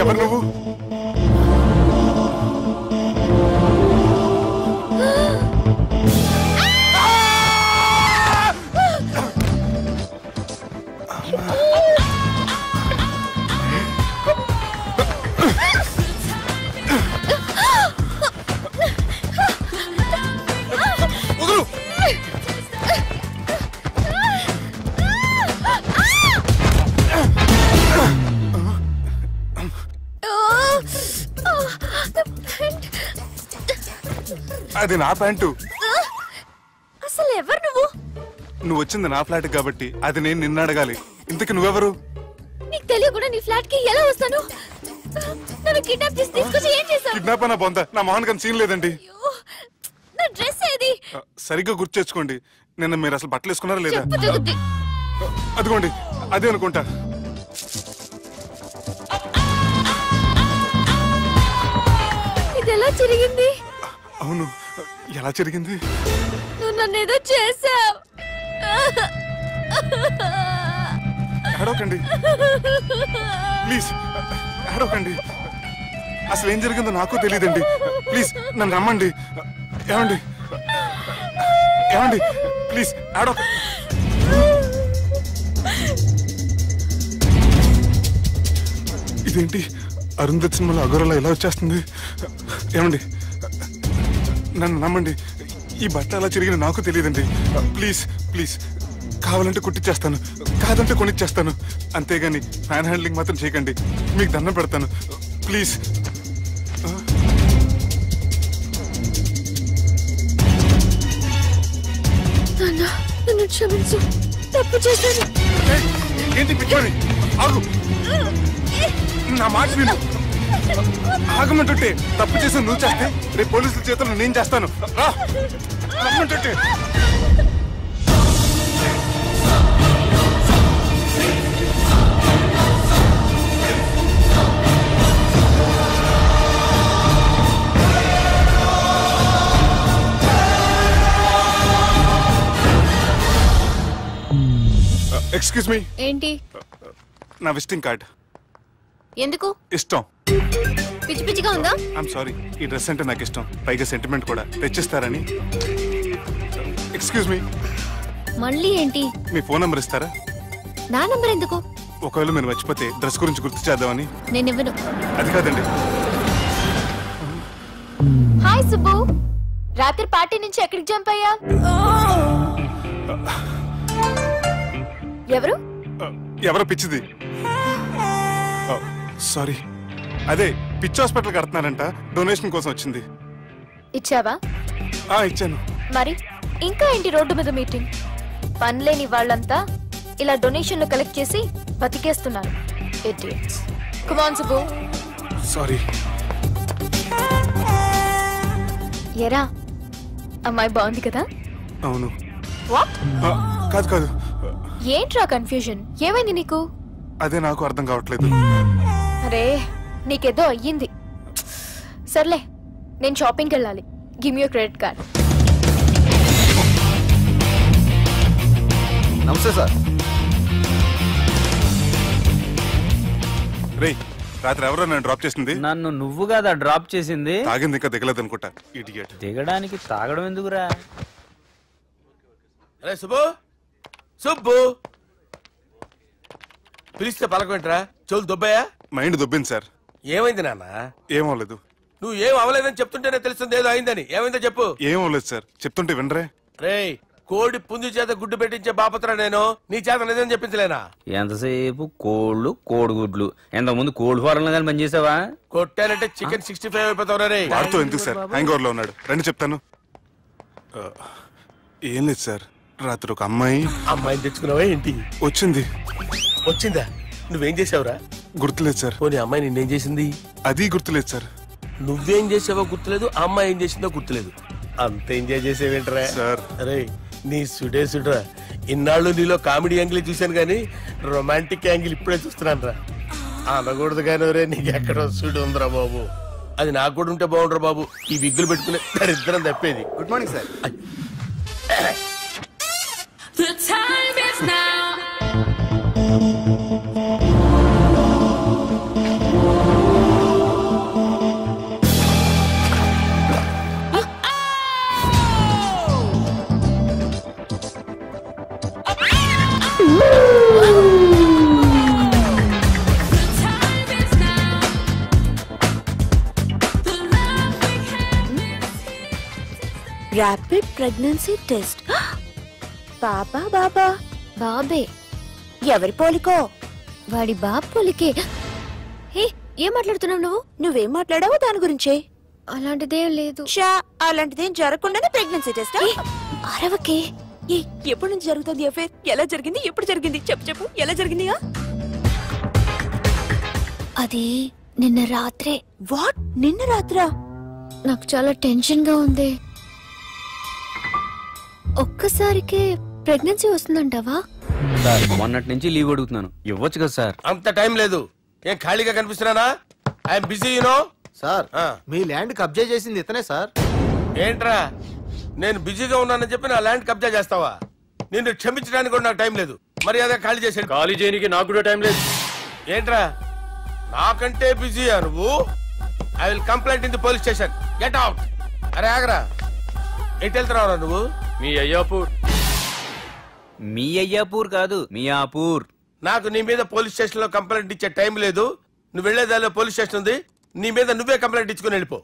ఎవరు నువ్వు? అది నా ప్యాంటు. అసలు ఎవరు నువ్వు? నువ్వు వచ్చింది నా ఫ్లాట్ కాబట్టి అది నేను నిన్ను అడగాలి. ఇంతకు నువ్వెవరు? నీకు తెలియకుండా నీ ఫ్లాట్ కి ఎలా వస్తాను? నన్ను కిడ్నాప్ చేసి తీసుకొచ్చి ఏం చేశావు? కిడ్నాప్ అన్న బొంద, నా మోహన్ కన్ సీన్ లేదండి. నా డ్రెస్ ఏది? సరిగ్గా గుర్తు తెచ్చుకోండి. నిన్న మీరు అసలు బట్టలు వేసుకున్నారా లేదా? అదిగోండి అదే అనుకుంటా. ఇది ఎలా జరిగింది? అవును, ఎలా జరిగింది? నువ్వు నన్ను ఏదో చేసావు. ఏడవకండి ప్లీజ్, ఏడవకండి. అసలు ఏం జరిగిందో నాకు తెలియదండి. ప్లీజ్ నన్ను రమ్మండి. ఏమండి ఏమండి ప్లీజ్ ఏడవ. ఇదేంటి అరుంధతి సినిమాలో అగోరలా ఎలా వచ్చేస్తుంది? ఏమండి నన్ను నమ్మండి. ఈ బట్ట అలా చిరిగిన నాకు తెలియదండి. ప్లీజ్ ప్లీజ్, కావాలంటే కుట్టిచ్చేస్తాను, కాదంటే కొనిచ్చేస్తాను. అంతేగాని హ్యాండ్ హ్యాండ్లింగ్ మాత్రం చేయకండి. మీకు దండం పెడతాను ప్లీజ్. నన్ను క్షమించు, తప్పు చేశాను. ఏంటి పిచ్చోని? ఆగు, నా మాట విను. ఆగమంటుంటే తప్పు చేసి నువ్వు చేస్తే రేపు పోలీసుల చేతుల్లో నేను చేస్తాను. రా రమ్మంటుంటే. Excuse me. ఏంటి? నా విజిటింగ్ కార్డ్. ఎందుకు? ఇష్టం. పిచ్చి పిచ్చిగా ఉందా? ఐఎమ్ సారీ, ఈ డ్రెస్ అంటే నాకు ఇష్టం, పైగా సెంటిమెంట్ కూడా. తెచ్చిస్తారని. Excuse me. మళ్ళీ ఏంటి? మీ ఫోన్ నంబర్ ఇస్తారా? నా నంబర్ ఎందుకు? ఒకవేళ మీరు మర్చిపోతే డ్రెస్ గురించి గుర్తు చేద్దామని. నేను ఇవ్వను. అది కాదండి. హాయ్ సుబ్బు, రాత్రి పార్టీ నుంచి ఎక్కడికి జంప్ అయ్యా? ఎవరు? ఎవరో పిచ్చిది. సారీ, అదే పిచ్చి హాస్పిటల్ కడుతున్నారంట, డొనేషన్ కోసం వచ్చింది. ఇచ్చావా? ఇచ్చాను. మరి ఇంకా ఏంటి రోడ్డు మీద మీటింగ్? పనిలేని వాళ్ళంతా ఇలా డొనేషన్లు కలెక్ట్ చేసి బతికేస్తున్నారు. Idiots. Come on Subbu. Sorry. ఎరా, అమ్మాయి బాగుంది కదా? అవును. వాట్? కాదు కాదు. ఏంట్రా కన్ఫ్యూజన్? ఏమైంది నీకు? అదే నాకు అర్థం కావట్లేదు. అరే, నీకేదో అయ్యింది. సర్లే, నేను షాపింగ్కి వెళ్ళాలి. Give me your credit card. నమస్తే సార్. రే, రాత్రి ఎవరో నన్ను డ్రాప్ చేసింది? నన్ను నువ్వు కదా డ్రాప్ చేసింది. తాగింది ఇంకా దిగలేదు అనుకుంటా. ఇడియట్. దిగడానికి తాగడం ఎందుకురా? అరే సుబ్బు, సుబ్బు పిలిస్తే పలకమంటరా? చెవులు దొబ్బాయా? Mind దొబ్బింది sir. ఏమైంది నాన్న? ఏమవలేదు. నువ్వు ఏం అవలేదని చెప్తుంటేనే తెలుస్తుంది ఏదో అయిందని. ఏమైందో చెప్పు. ఏమవలేదు సార్, చెప్తుంటే వినరే. రేయ్, కోడి పుంజు చేత గుడ్డు పెట్టించే బాపత్ర నేను, నీ చేత నిజం చెప్పించలేనా? ఎంతసేపు కోళ్ళు కోడిగుడ్లు. ఎంతకుముందు కోల్డ్ ఫారం లో కానీ పనిచేసావా? కొట్టానంటే చికెన్ 65 అయిపోతావు రే. వాడుతూ ఎందుకు సార్, హ్యాంగ్ ఓవర్ లో ఉన్నాడు. రండి చెప్తాను. ఏం లేదు సార్, రాత్రి ఒక అమ్మాయిని తెచ్చుకున్నావా ఏంటి? వచ్చింది. వచ్చిందా? నువ్వేం చేసావురా? గుర్తులేదు సార్. పోనీ అమ్మాయి నిన్నేం చేసింది? అది గుర్తులేదు సార్. నువ్వేం చేసావో గుర్తులేదు, ఆ అమ్మాయి ఏం చేసిందో గుర్తులేదు. అంత ఎంజాయ్ చేసేవేంట్రా సార్? అరే నీ సుడే సుడ్రా. ఇన్నాళ్ళు నీలో కామెడీ యాంగిల్ చూశాను కానీ రొమాంటిక్ యాంగిల్ ఇప్పుడే చూస్తున్నాను రా. అనకూడదు కానీ రే నీకు ఎక్కడ సుడి ఉందిరా బాబు. అది నాకు కూడా ఉంటే బాగుండ్రా బాబు. ఈ విగ్గులు పెట్టుకునే దరిద్రం తప్పేది. Good morning sir. The time is now. Rapid pregnancy test. బాబా బాబా బాబే. ఎవరి పోలికో? వాడి బాబు పోలికే. హే, ఏం మాట్లాడుతున్నావు నువ్వు? నువ్వేం మాట్లాడావో దాని గురించే. అలాంటిదేం లేదు. షా, అలాంటిదేం జరగకుండానే ప్రెగ్నెన్సీ టెస్ట్. అరవకే. ఎప్పటి నుంచి జరుగుతుంది అఫేర్? ఎలా జరిగింది? ఎప్పుడు జరిగింది? చెప్పు చెప్పు, ఎలా జరిగింది? అది నిన్న రాత్రే. వాట్? నిన్న రాత్రా? నాకు చాలా టెన్షన్ గా ఉంది. ఒక్కసారికే ప్రెగ్నెన్సీ వస్తుందంటావా? సార్ మొన్నటి నుంచి లీవ్ అడుగుతున్నాను, ఇవ్వచ్చు కదా సార్? అంత టైం లేదు. ఏం ఖాళీగా కనిపిస్తున్నానా? I'm busy you know. సార్ మీ ల్యాండ్ కబ్జా చేసింది ఇతనే సార్. ఏంట్రా నేను బిజీగా ఉన్నానని చెప్పి నా ల్యాండ్ కబ్జా చేస్తావా? నిన్ను క్షమించడానికి కూడా నాకు టైం లేదు. మర్యాద ఖాళీ చేసాడు. ఖాళీ చేయడానికి నాకు కూడా టైం లేదు. ఏంట్రా నాకంటే బిజీయా నువ్వు? I will complaint in the police station. Get out. అరే ఆగరా, ఎటు వెళ్తున్నావురా నువ్వు? మీ అయ్యాపూర్. మీ అయ్యాపూర్ కాదు, మియాపూర్. నాకు నీ మీద పోలీస్ స్టేషన్ లో కంప్లైంట్ ఇచ్చే టైం లేదు. నువ్వు వెళ్లేదాలో పోలీస్ స్టేషన్ ఉంది. నీ మీద నువ్వే కంప్లైంట్ ఇచ్చుకుని వెళ్ళిపో.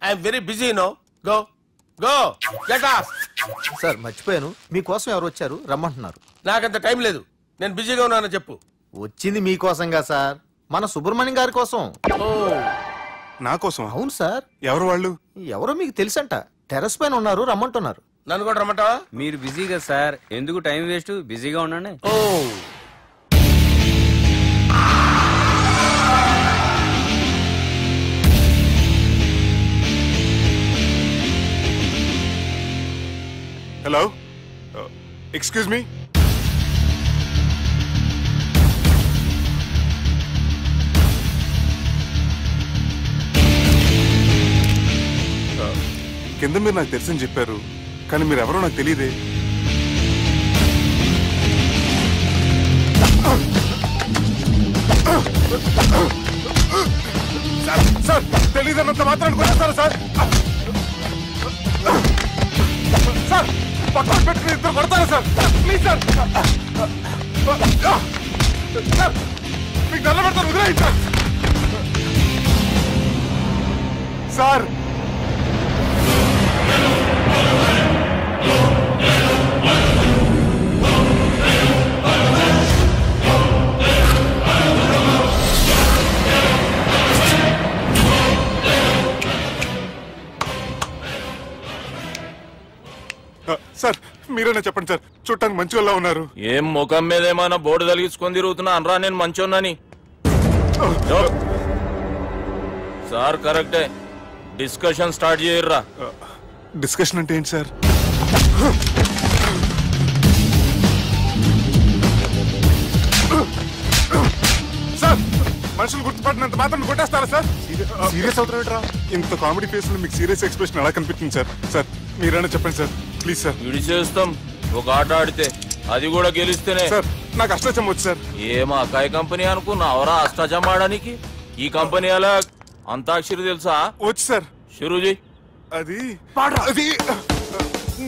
I'm very busy no. Go go get off. Sir మర్చిపోయాను, మీకోసం ఎవరు వచ్చారు రమ్మంటున్నారు. నాకంత టైం లేదు, నేను బిజీగా ఉన్నానని చెప్పు. వచ్చింది మీకోసంగా సార్, మన సుబ్రహ్మణ్యం గారి కోసం. నా కోసం? అవును సార్. ఎవరు వాళ్ళు? ఎవరో మీకు తెలుసంట. టెర్రస్ పైన ఉన్నారు, రమ్మంటున్నారు. నన్ను కూడా రమ్మంటావా? మీరు బిజీ కదా సార్, ఎందుకు టైం వేస్ట్, బిజీగా ఉండండి. ఓ హలో, ఎక్స్క్యూజ్ మీ. కింద మీరు నాకు తెలుసని చెప్పారు, కానీ మీరు ఎవరో నాకు తెలియదే. సార్ తెలీదన్నంత మాత్రాన్ని కొట్టేస్తారా సార్? సార్ పక్కన పెట్టుకుని ఇద్దరు కొడతారా సార్? ప్లీజ్ సార్, సార్ మీకు దండం పెడతాను, వదిలేయండి సార్. సార్ సార్ మీరేనా చెప్పండి సార్, చూడటానికి మంచి వాళ్ళ ఉన్నారు. ఏం ముఖం మీద ఏమైనా బోర్డు తలిగించుకొని తిరుగుతున్నా అనరా నేను మంచోన్నాని? సార్ కరెక్టే, డిస్కషన్ స్టార్ట్ చేయర్రా. డిస్కషన్ అంటే ఏంటి సార్? సార్ మనుషులు గుర్తుపట్టినంత మాత్రం కొట్టేస్తారా సార్? సీరియస్ అవుతారా? ఇంత కామెడీ ఫేస్ లో మీకు సీరియస్ ఎక్స్ప్రెషన్ ఎలా కనిపిస్తుంది సార్? సార్ మీరైనా చెప్పండి సార్, ప్లీజ్ సార్. విడి చేస్తాం ఒక ఆట ఆడితే, అది కూడా గెలిస్తేనే. సార్ నాకు అష్టాచం వచ్చు సార్. ఏం అకాయ కంపెనీ అనుకున్నావరా అష్టాచం ఆడడానికి? ఈ కంపెనీ అలా అంతాక్షరి తెలుసా? వచ్చు సార్. షురూజీ. అది అది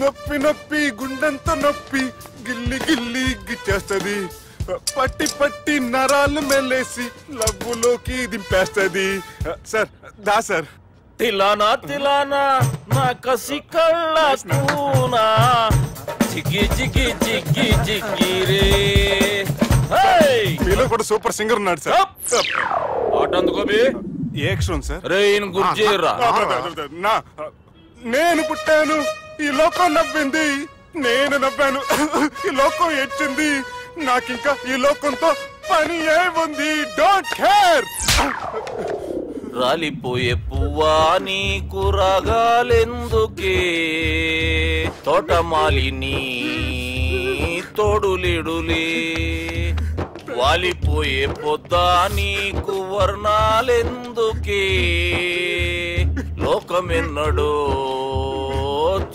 నొప్పి నొప్పి గుండెంతో నొప్పి గిల్లి గిల్లి గిచ్చేస్తది, పట్టి పట్టి నరాలు మెల్లేసి లవ్వులోకి దింపేస్తది. సార్ దా సార్. తిలానా తిలానా నా కసి కళ్ళ కూనా జిగి జిగి జిగి జిగి రే. మీలో కూడా సూపర్ సింగర్ ఉన్నాడు సార్. ఆట అందుకోబి ఏ అక్షరం సార్? రే ఈయన గుర్తు చేయరా. నేను పుట్టాను, ఈ లోకం నవ్వింది, నేను నవ్వాను, ఈ లోకం ఏడ్చింది, నాకింకా ఈ లోకంతో పని ఏముంది? Don't care. రాలిపోయే పువ్వా నీకు రాగాలెందుకే తోటమాలిని తోడులిడులే వాలిపోయే పొద్దా నీకు వర్ణాలెందుకే లోకమెన్నడో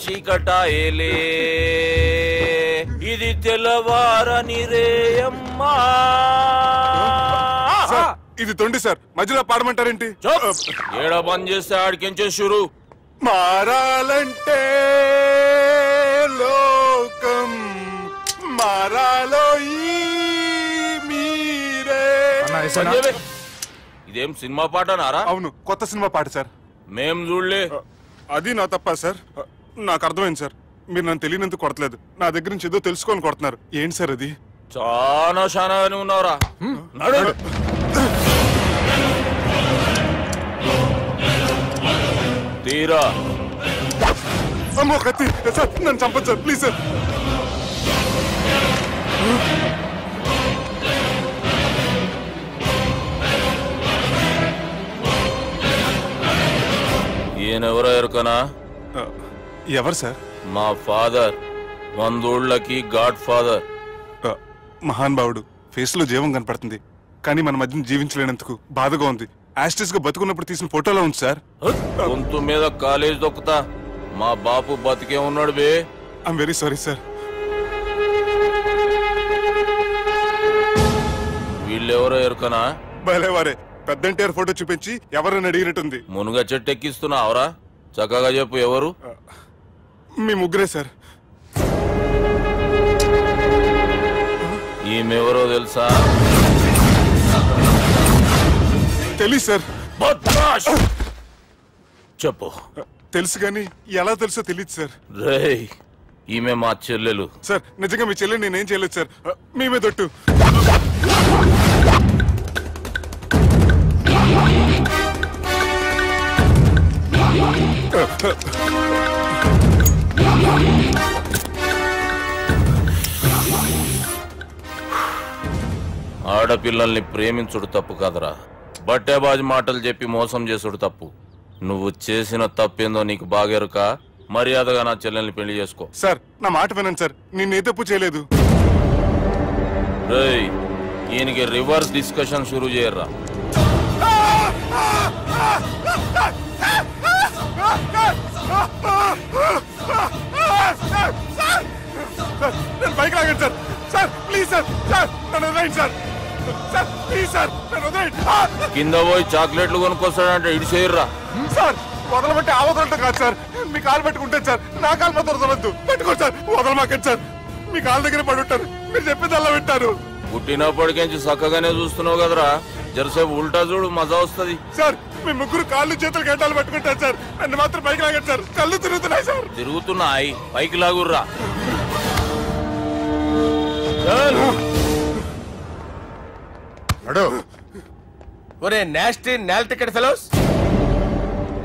చీకటాయలే ఇది తెల్లవారని రేయమ్మా. ఇది తొండి సార్, మధ్యలో పాడమంటారేంటి? ఏడ బంద్ చేస్తే ఆడికించే షురు. మారాలంటే లోకం మారాలో మీరే. ఇదేం సినిమా పాట నారా? అవును, కొత్త సినిమా పాట సార్. మేం చూడలే. అది నా తప్ప సార్. నాకు అర్థమైంది సార్, మీరు నన్ను తెలియనందుకు కొడతలేదు, నా దగ్గర నుంచి ఏదో తెలుసుకొని కొడుతున్నారు. ఏంటి సార్ అది? చాలా శానాగానే ఉన్నావురా. నడు. తీరా. అమ్మో కత్తి సార్, నన్ను చంపదు సార్, ప్లీజ్ సార్. ఈయనెవరో ఎరుకనా? ఎవరు సార్? మా ఫాదర్, 100 గాడ్ ఫాదర్. మహాన్ భావుడు. ఫేస్ లో జీవం కనపడుతుంది, కానీ మన మధ్యన జీవించలేనందుకు బాధగా ఉంది. యాస్టిస్ గా బతుకున్నప్పుడు తీసిన ఫోటోలో ఉంది సార్. గొంతు మీద కాలేజ్ దొక్కుతా. మా బాపు బతికే ఉన్నాడు బే. I'm very sorry sir. వీళ్ళెవరో ఎరుకనా? భలేవారే, పెద్ద ఎన్టీఆర్ ఫోటో చూపించి ఎవరని అడిగినట్టుంది. మునుగ చెట్టు ఎక్కిస్తున్నావురా? చక్కగా చెప్పు, ఎవరు? మీ ముగ్గురే సార్. ఈమెవరో తెలుసా? తెలీదు సార్. చెప్పు. తెలుసు కానీ ఎలా తెలుసో తెలియదు సార్. రేయ్, ఈమె మా చెల్లెలు. సార్ నిజంగా మీ చెల్లెలు నేనేం చేయలేదు సార్, మీ మీద ఒట్టు. ఆడపిల్లల్ని ప్రేమించుడు తప్పు కాదురా, బట్టేబాజు మాటలు చెప్పి మోసం చేసుడు తప్పు. నువ్వు చేసిన తప్పేందో నీకు బాగెరుక. మర్యాదగా నా చెల్లెల్ని పెళ్లి చేసుకో. సార్ నా మాట వినండి సార్, నేనే తప్పు చేయలేదు. రేయ్, ఈయనకి రివర్స్ డిస్కషన్ షురూ చేయర్రా. బైక్ లాగండి sir. Sir please sir, sir నన్ను వదిలేయండి సార్. సార్ ప్లీజ్ సార్, నన్ను వదిలేయండి. కింద పోయి చాక్లెట్లు కొనుక్కొస్తాడంటే ఇటు చేయర్రా. సార్ వదలబట్టి ఆ వదలటం కాదు సార్, మీ కాలు పెట్టుకుంటాను సార్, నా కాలు మాత్రం వదలవద్దు. పెట్టుకోండి సార్, వదలమాకండి సార్. మీ కాలు దగ్గర పడి ఉంటారు, మీరు చెప్పేది అలా వింటారు. పుట్టినప్పటికేంచి చక్కగానే చూస్తున్నావు కదరా, జరసేపు ఉల్టా చూడు, మజా వస్తుంది. సార్ మీ ముగ్గురు కాళ్ళు చేతులు గంటలు పట్టుకుంటారు సార్, నన్ను మాత్రం పైకి లాగండి సార్. కళ్ళు తిరుగుతున్నాయి సార్. తిరుగుతున్నాయి, పైకి లాగుర్రా. ఒరే నాస్టీ నాల్ ticket fellows,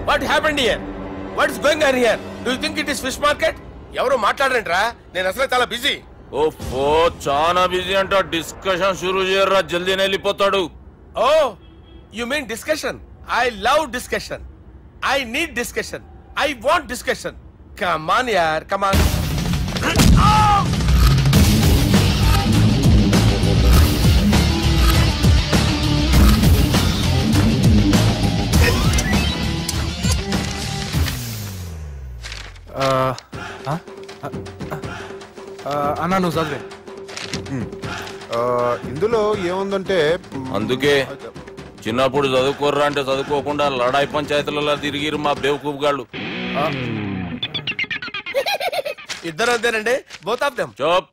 what happened here? What is going on here? Do you think it is fish market? ఎవరు మాట్లాడరంట్రా, నేను అసలే చాలా బిజీ. ఓఫో, చాలా బిజీ అంట. డిస్కషన్ షురూ చేయర్రా, జల్దీ వెళ్ళిపోతాడు. Oh you mean discussion? I love discussion. I need discussion. I want discussion. Come on యార్, కమ్ ఆన్. అన్నా నువ్వు చదివే. ఇందులో ఏముందంటే, అందుకే చిన్నప్పుడు చదువుకోర్రా అంటే చదువుకోకుండా లడాయి పంచాయతీలలో తిరిగిరు మా బేవకూఫ్ గాళ్ళు. ఇద్దరు అంతేనండి, బోత్ ఆఫ్ దెమ్. చోప్.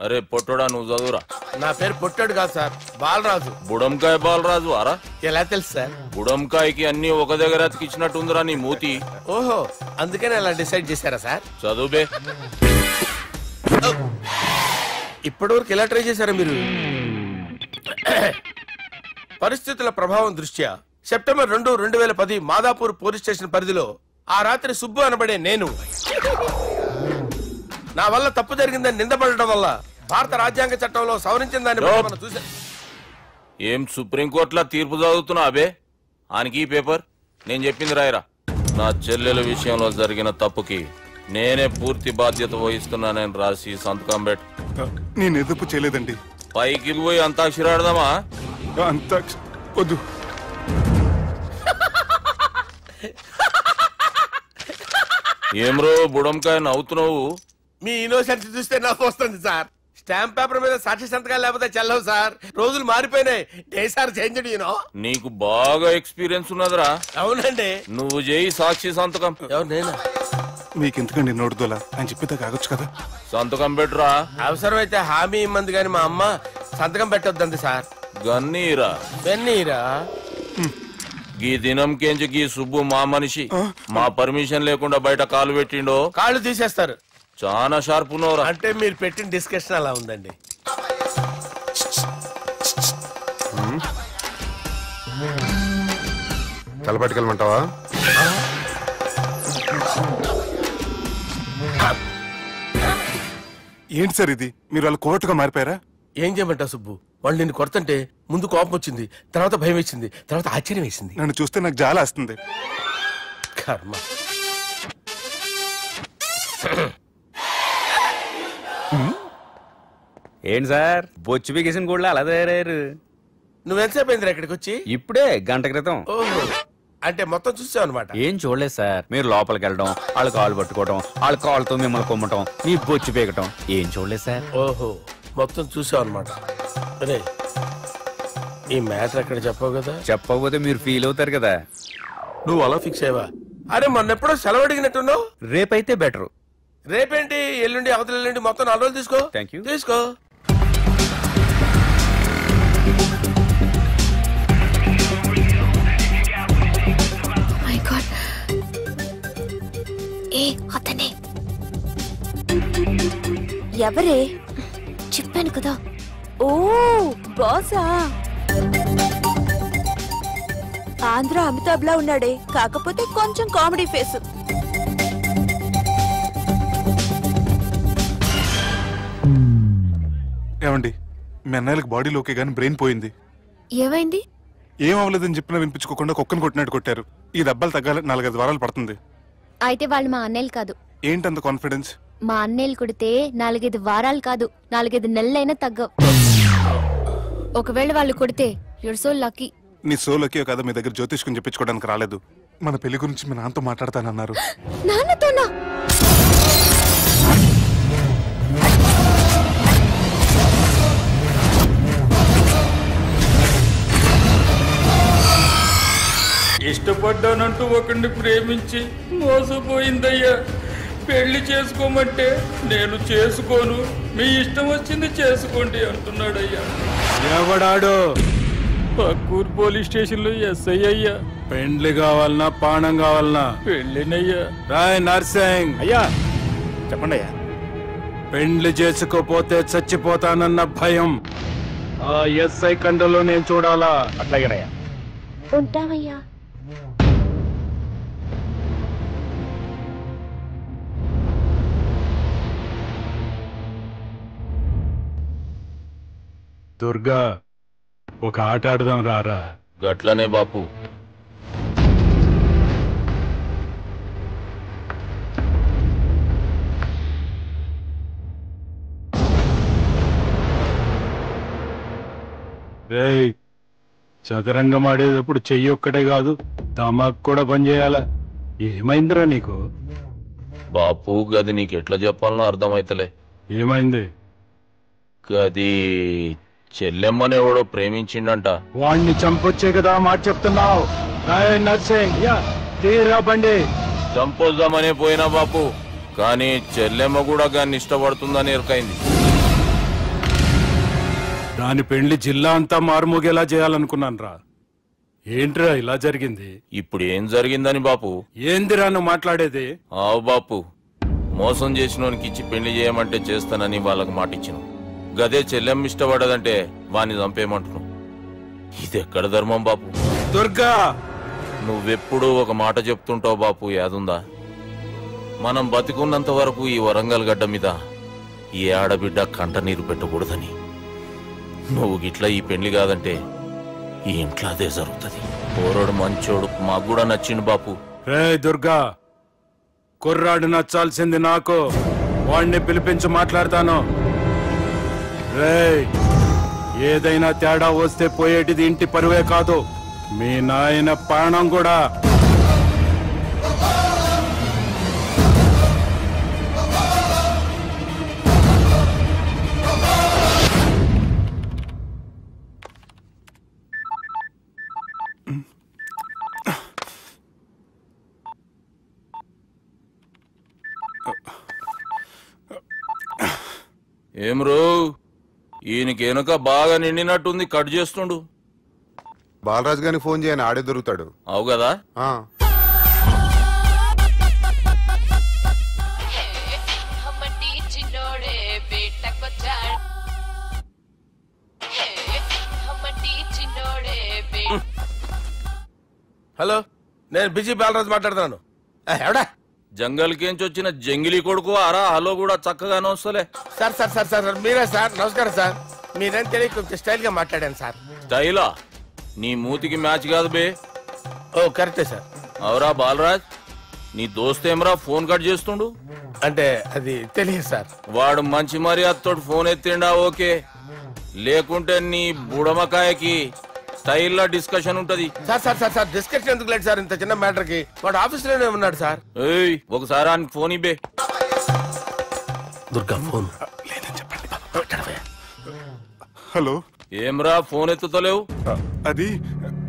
అరే పొట్టోడా, నువ్వు చదువురా. నా పేరు పొట్టాడు కాదు సార్, బాలరాజు. బుడంకాయ బాలరాజు అరా? ఎలా తెలుసు సార్? బుడంకాయకి అన్ని ఒక దగ్గర అతికిచ్చినట్టుందిరా నీ మూతి. ఓహో, అందుకని అలా డిసైడ్ చేశారా సార్? చదువుబే. ఇప్పటి వరకు ఎలా ట్రై చేశారా మీరు? పరిస్థితుల ప్రభావం దృష్ట్యా సెప్టెంబర్ 2, 2010 మాదాపూర్ పోలీస్ స్టేషన్ పరిధిలో ఆ రాత్రి సుబ్బు అనబడే నేను నా వల్ల తప్పు జరిగిందని నిందపడడం వల్ల భారత రాజ్యాంగ చట్టంలో సవరించిన దాన్ని మనం చూసాం. ఏం సుప్రీంకోర్టులో తీర్పు చదువుతున్నా అబే? ఆనికి పేపర్ నేను చెప్పింది రాయరా. నా చెల్లెల విషయంలో జరిగిన తప్పుకి నేనే పూర్తి బాధ్యత వహిస్తున్నానని రాసి సంతకం పెట్టు. నేను ఎదుపు చేయలేదండి. పైకి పోయి అంతాక్షరి ఆడదామా? వద్దు. ఏమ్రో బుడంకాయ నవ్వుతున్నావు? మీ ఇన్నోసెన్స్ చూస్తే నాకు వస్తుంది సార్. స్టాంప్ పేపర్ మీద సాక్షి సంతకాలు లేకపోతే చెల్లవు సార్. రోజులు మారిపోయినాయి. Day sir change you know. నీకు బాగా ఎక్స్పీరియన్స్ ఉన్నదిరా. అవునండి. నువ్వు చేయి సాక్షి సంతకం. ఎవరు నేనా? మీకు ఎందుకండి నోడుదోలా? ఆయన చెప్పేదా కాగొచ్చు కదా. సంతకం పెట్టురా. అవసరమైతే హామీ ఇమ్మంది కానీ మా అమ్మ సంతకం పెట్టొద్దండి సార్. గన్నీరా వెన్నీరా. గీ దినంకేంచి గీ సుబ్బు మా మనిషి. మా పర్మిషన్ లేకుండా బయట కాలు పెట్టిండో కాళ్ళు తీసేస్తారు. చాలా షార్ప్ ఉన్నవరా. అంటే మీరు పెట్టిన డిస్కషన్ అలా ఉందండి. తలపట్టుకెళ్ళమంటావా? ఏంటి సార్ ఇది? మీరు వాళ్ళు కోర్టుగా మారిపోయారా? ఏం చేయమంటావు సుబ్బు? వాళ్ళు నిన్ను కొడుతుంటే ముందు కోపం వచ్చింది, తర్వాత భయం వేసింది, తర్వాత ఆశ్చర్యం వేసింది. నన్ను చూస్తే నాకు జాలా వస్తుంది. కర్మ. ఏంటి సార్ బొచ్చు బిగేసిన కూడా అలా తయారయ్యారు? నువ్వెంతసేపు అయిందిరా ఇక్కడికి వచ్చి? ఇప్పుడే గంట క్రితం. ఓహో, అంటే మొత్తం చూసావు అనమాట. ఏం చూడలేదు సార్. మీరు లోపలికి వెళ్ళడం, వాళ్ళ కాళ్ళు పట్టుకోవడం, వాళ్ళ కాళ్ళతో మిమ్మల్ని కొమ్మటం, మీ బొచ్చు పీకటం ఏం చూడలేదు సార్. ఓహో, మొత్తం చూసావు అనమాట. అరే, ఈ మ్యాటర్ అక్కడ చెప్పావు కదా. చెప్పకపోతే మీరు ఫీల్ అవుతారు కదా. నువ్వు అలా ఫిక్స్ అయ్యవా? అరే మొన్నెప్పుడో సెలవు అడిగినట్టున్నావు. రేపైతే బెటరు. రేపేంటి, ఎల్లుండి, అవతల ఎల్లుండి, మొత్తం 4 రోజులు తీసుకో. Thank you. తీసుకో. అతనే. ఎవరే? చెప్పాను కదా. ఓ బాసా. ఆంధ్ర అమితాబ్ లా ఉన్నాడే, కాకపోతే కొంచెం కామెడీ ఫేస్. ఏమండి, మీ అన్నయ్యలకు బాడీలో ఓకే గానీ బ్రెయిన్ పోయింది. ఏమైంది? ఏం అవ్వలేదని చెప్పినా వినిపించుకోకుండా కుక్కను కొట్టినట్టు కొట్టారు. ఈ దెబ్బలు తగ్గాలి 4-5 వారాలు పడుతుంది. అయితే వాళ్ళు మా అన్నయ్యలు కాదు. ఏంటంత కాన్ఫిడెన్స్? మా అన్నయ్యలు కొడితే 4-5 వారాలు కాదు, 4-5 నెలలైనా తగ్గవు. ఒకవేళ వాళ్ళు కొడితే యూర్ సో లక్కీ. నీ సోలోకి కదా మీ దగ్గర జ్యోతిష్కుని చెప్పించుకోవడానికి రాలేదు. మన పెళ్లి గురించి మీ నాన్నతో మాట్లాడతానన్నారు. నాన్నతోనా? ఇష్టపడ్డానంటూ ఒకరిని ప్రేమించి మోసపోయిందయ్యా. పెళ్లి చేసుకోమంటే నేను చేసుకోను, మీ ఇష్టం వచ్చింది చేసుకోండి అంటున్నాడయ్యా. ఎవడాడు? పక్కూరు పోలీస్ స్టేషన్ లో ఎస్ఐ అయ్యా. పెండ్లి కావాలనా పానం కావాలనా? పెళ్ళినయ్యా. రాయ్ నర్సింగ్. అయ్యా చెప్పండి అయ్యా. పెండ్లి చేసుకోపోతే చచ్చిపోతానన్న భయం ఆ ఎస్ఐ కండలో నేను చూడాలా? అట్లాగేనయ్యా. ఉంటామయ్యా. దుర్గా, ఒక ఆట ఆడదాం రారా? గట్లనే బాపు. రేయ్, చదరంగం ఆడేటప్పుడు చెయ్యి ఒక్కటే కాదు, దమాక్ కూడా పనిచేయాలా? ఏమైందిరా నీకు? బాపు గది నీకు ఎట్లా చెప్పాలనో అర్థమైతలే. ఏమైంది? గది చెల్లెమ్మని ఎవడో ప్రేమించిండంట. వాణ్ణి చంపొచ్చే కదా మాట చెప్తున్నావు? నర్సింగ్, తీరా బండి. చంపొద్దామనే పోయినా బాపు, కానీ చెల్లెమ్మ కూడా గాన్ని ఇష్టపడుతుందని ఎరకైంది. దాని పెళ్లి జిల్లా అంతా మారుమోగేలా చేయాలనుకున్నాను రా. ఏంట్రా ఇలా జరిగింది? ఇప్పుడు ఏం జరిగిందని బాపు? ఏందిరా నువ్వు మాట్లాడేది? ఆవు బాపు, మోసం చేసినోనికి ఇచ్చి పెళ్లి చేయమంటే చేస్తానని వాళ్ళకి మాటిచ్చిన. గదే చెల్లెమ్మ ఇష్టపడదంటే వాణ్ణి చంపేయమంటున్నావు. ఇది ఎక్కడ ధర్మం బాపు? దుర్గా, నువ్వెప్పుడు ఒక మాట చెప్తుంటావు బాపు, యాదుందా? మనం బతికున్నంత వరకు ఈ వరంగల్ గడ్డ మీద ఈ ఆడబిడ్డ కంట నీరు పెట్టకూడదని. నువ్వు గిట్లా ఈ పెళ్లి కాదంటే ఈ ఇంట్లో అదే జరుగుతుంది. పోరోడు మంచోడు, మాకు కూడా నచ్చిండు బాపు. రే దుర్గా, కుర్రాడు నచ్చాల్సింది నాకు. వాడిని పిలిపించి మాట్లాడతాను. రే, ఏదైనా తేడా వస్తే పోయేటిది ఇంటి పరువే కాదు, మీ నాయన ప్రాణం కూడా. ఏం రో, ఈయనకి వెనుక బాగా నిండినట్టుంది, కట్ చేస్తుండు. బాలరాజు గారికి ఫోన్ చేయని, ఆడే దొరుకుతాడు. అవు కదా. హలో, నేను బిజీ బాలరాజు మాట్లాడుతున్నాను. ఎవడా జంగల్కేంచి వచ్చిన జంగిలీ కొడుకు అరా? హలో కూడా చక్కగానే వస్తలే. సార్ సార్ సార్ సార్ మీరే సార్? నమస్కారం సార్. మీరేం తెలియక కొంచెం స్టైల్ గా మాట్లాడాను సార్. స్టైలా? నీ మూతికి మ్యాచ్ కాదు బే. ఓ కరెక్టే సార్. అవరా బాలరాజ్, నీ దోస్తేమరా ఫోన్ కట్ చేస్తుండు? అంటే అది తెలియదు సార్. వాడు మంచి మర్యాదతో ఫోన్ ఎత్తిండా ఓకే, లేకుంటే నీ బుడమకాయకి స్టైల్ డిస్కషన్ ఉంటది. Sir sir sir sir discussion ఎందుకు లేదు సార్? ఇంత చిన్న మ్యాటర్ కి వాడు ఆఫీస్ లోనే ఉన్నాడు సార్. ఏయ్, ఒకసారి ఆయనకి ఫోన్ ఇబ్బే. దుర్గా ఫోన్. హలో. ఏమ్రా ఫోన్ ఎత్తుతలేవు?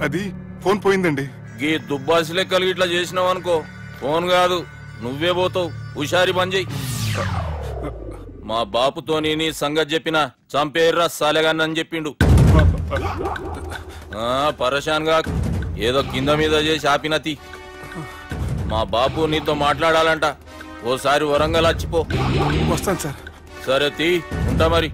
అది ఫోన్ పోయిందండి. గీ దుబ్బాసి లెక్కలు ఇట్లా చేసినావు అనుకో, ఫోన్ కాదు నువ్వే పోతావు. హుషారి పని చెయ్యి. మా బాపుతోని నీ సంగతి చెప్పిన చంపేర్రా సాలెగాన్ని అని చెప్పిండు. పరేషాన్ గా ఏదో కింద మీద చేసి ఆపినతి. మా బాపు నీతో మాట్లాడాలంట. ఓసారి వరంగల్ వచ్చిపో. వస్తాను సార్. సరే తీ, ఉంటా మరి.